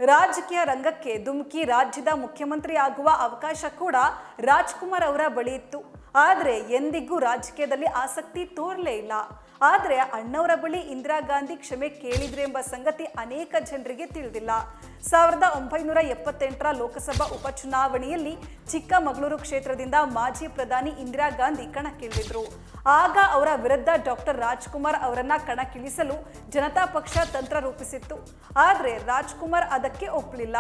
ರಾಜಕೀಯ ರಂಗಕ್ಕೆ ಧುಮುಕಿ ರಾಜ್ಯದ ಮುಖ್ಯಮಂತ್ರಿ ಆಗುವ ಅವಕಾಶ ಕೂಡ ರಾಜ್ಕುಮಾರ್ ಅವರ ಬಳಿ ಇತ್ತು. ಆದರೆ ಎಂದಿಗೂ ರಾಜಕೀಯದಲ್ಲಿ ಆಸಕ್ತಿ ತೋರಲೇ ಇಲ್ಲ. ಆದರೆ ಅಣ್ಣವರ ಬಳಿ ಇಂದಿರಾ ಗಾಂಧಿ ಕ್ಷಮೆ ಕೇಳಿದ್ರು ಎಂಬ ಸಂಗತಿ ಅನೇಕ ಜನರಿಗೆ ತಿಳಿದಿಲ್ಲ. 1978ರ ಲೋಕಸಭಾ ಉಪಚುನಾವಣೆಯಲ್ಲಿ ಚಿಕ್ಕಮಗಳೂರು ಕ್ಷೇತ್ರದಿಂದ ಮಾಜಿ ಪ್ರಧಾನಿ ಇಂದಿರಾ ಗಾಂಧಿ ಕಣಕ್ಕಿಳಿದಿದ್ರು. ಆಗ ಅವರ ವಿರುದ್ಧ ಡಾಕ್ಟರ್ ರಾಜ್ಕುಮಾರ್ ಅವರನ್ನ ಕಣಕ್ಕಿಳಿಸಲು ಜನತಾ ಪಕ್ಷ ತಂತ್ರ ರೂಪಿಸಿತ್ತು. ಆದರೆ ರಾಜ್ಕುಮಾರ್ ಅದಕ್ಕೆ ಒಪ್ಪಲಿಲ್ಲ.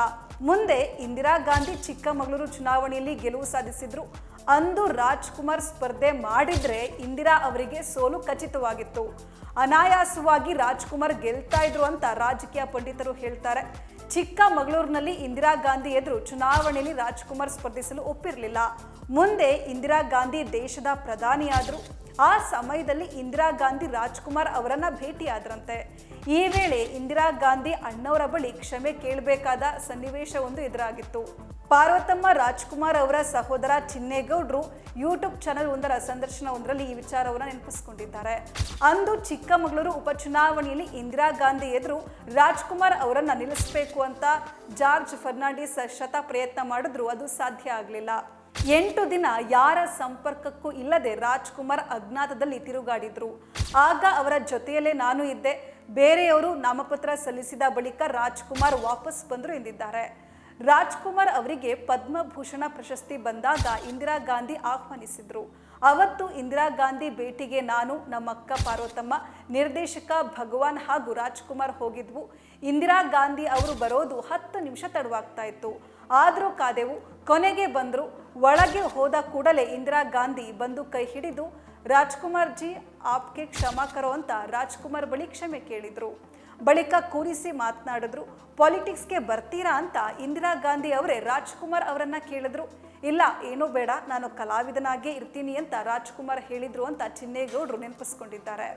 ಮುಂದೆ ಇಂದಿರಾ ಗಾಂಧಿ ಚಿಕ್ಕಮಗಳೂರು ಚುನಾವಣೆಯಲ್ಲಿ ಗೆಲುವು ಸಾಧಿಸಿದ್ರು. ಅಂದು ರಾಜ್ಕುಮಾರ್ ಸ್ಪರ್ಧೆ ಮಾಡಿದ್ರೆ ಇಂದಿರಾ ಅವರಿಗೆ ಸೋಲು ಖಚಿತವಾಗಿತ್ತು. ಅನಾಯಾಸವಾಗಿ ರಾಜ್ಕುಮಾರ್ ಗೆಲ್ತಾ ಇದ್ರು ಅಂತ ರಾಜಕೀಯ ಪಂಡಿತರು ಹೇಳ್ತಾರೆ. ಚಿಕ್ಕಮಗಳೂರಿನಲ್ಲಿ ಇಂದಿರಾ ಗಾಂಧಿ ಎದುರು ಚುನಾವಣೆಯಲ್ಲಿ ರಾಜ್ಕುಮಾರ್ ಸ್ಪರ್ಧಿಸಲು ಒಪ್ಪಿರಲಿಲ್ಲ. ಮುಂದೆ ಇಂದಿರಾ ಗಾಂಧಿ ದೇಶದ ಪ್ರಧಾನಿಯಾದರು. ಆ ಸಮಯದಲ್ಲಿ ಇಂದಿರಾ ಗಾಂಧಿ ರಾಜ್ಕುಮಾರ್ ಅವರನ್ನ ಭೇಟಿಯಾದ್ರಂತೆ. ಈ ವೇಳೆ ಇಂದಿರಾ ಗಾಂಧಿ ಅಣ್ಣವರ ಬಳಿ ಕ್ಷಮೆ ಕೇಳಬೇಕಾದ ಸನ್ನಿವೇಶವೊಂದು ಎದುರಾಗಿತ್ತು. ಪಾರ್ವತಮ್ಮ ರಾಜ್ಕುಮಾರ್ ಅವರ ಸಹೋದರ ಚಿನ್ನೇಗೌಡರು ಯೂಟ್ಯೂಬ್ ಚಾನೆಲ್ ಒಂದರ ಸಂದರ್ಶನವೊಂದರಲ್ಲಿ ಈ ವಿಚಾರವನ್ನು ನೆನಪಿಸಿಕೊಂಡಿದ್ದಾರೆ. ಅಂದು ಚಿಕ್ಕಮಗಳೂರು ಉಪಚುನಾವಣೆಯಲ್ಲಿ ಇಂದಿರಾ ಗಾಂಧಿ ಎದುರು ರಾಜ್ಕುಮಾರ್ ಅವರನ್ನ ನಿಲ್ಲಿಸಬೇಕು ಅಂತ ಜಾರ್ಜ್ ಫರ್ನಾಂಡಿಸ್ ಶತ ಪ್ರಯತ್ನ ಮಾಡಿದ್ರು. ಅದು ಸಾಧ್ಯ ಆಗಲಿಲ್ಲ. 8 ದಿನ ಯಾರ ಸಂಪರ್ಕಕ್ಕೂ ಇಲ್ಲದೆ ರಾಜ್ಕುಮಾರ್ ಅಜ್ಞಾತದಲ್ಲಿ ತಿರುಗಾಡಿದ್ರು. ಆಗ ಅವರ ಜೊತೆಯಲ್ಲೇ ನಾನು ಇದ್ದೆ. ಬೇರೆಯವರು ನಾಮಪತ್ರ ಸಲ್ಲಿಸಿದ ಬಳಿಕ ರಾಜ್ಕುಮಾರ್ ವಾಪಸ್ ಬಂದರು ಎಂದಿದ್ದಾರೆ. ರಾಜ್ಕುಮಾರ್ ಅವರಿಗೆ ಪದ್ಮಭೂಷಣ ಪ್ರಶಸ್ತಿ ಬಂದಾಗ ಇಂದಿರಾ ಗಾಂಧಿ ಆಹ್ವಾನಿಸಿದ್ರು. ಅವತ್ತು ಇಂದಿರಾ ಗಾಂಧಿ ಭೇಟಿಗೆ ನಾನು, ನಮ್ಮಕ್ಕ ಪಾರ್ವತಮ್ಮ, ನಿರ್ದೇಶಕ ಭಗವಾನ್ ಹಾಗೂ ರಾಜ್ಕುಮಾರ್ ಹೋಗಿದ್ವು. ಇಂದಿರಾ ಗಾಂಧಿ ಅವರು ಬರೋದು 10 ನಿಮಿಷ ತಡವಾಗ್ತಾ ಇತ್ತು. ಆದರೂ ಕಾದೆವು. ಕೊನೆಗೆ ಬಂದರು. ಒಳಗೆ ಹೋದ ಕೂಡಲೇ ಇಂದಿರಾ ಗಾಂಧಿ ಬಂದು ಕೈ ಹಿಡಿದು ರಾಜ್ಕುಮಾರ್ ಜಿ ಆಪ್ಗೆ ಕ್ಷಮಾ ಕರೋ ಅಂತ ರಾಜ್ಕುಮಾರ್ ಬಳಿ ಕ್ಷಮೆ ಕೇಳಿದ್ರು. ಬಳಿಕ ಕೂರಿಸಿ ಮಾತನಾಡಿದ್ರು. ಪಾಲಿಟಿಕ್ಸ್ಗೆ ಬರ್ತೀರಾ ಅಂತ ಇಂದಿರಾ ಗಾಂಧಿ ಅವರೇ ರಾಜ್ಕುಮಾರ್ ಅವರನ್ನ ಕೇಳಿದ್ರು. ಇಲ್ಲ, ಏನೂ ಬೇಡ, ನಾನು ಕಲಾವಿದನಾಗೇ ಇರ್ತೀನಿ ಅಂತ ರಾಜ್ಕುಮಾರ್ ಹೇಳಿದ್ರು ಅಂತ ಚಿನ್ನೇಗೌಡರು ನೆನಪಿಸ್ಕೊಂಡಿದ್ದಾರೆ.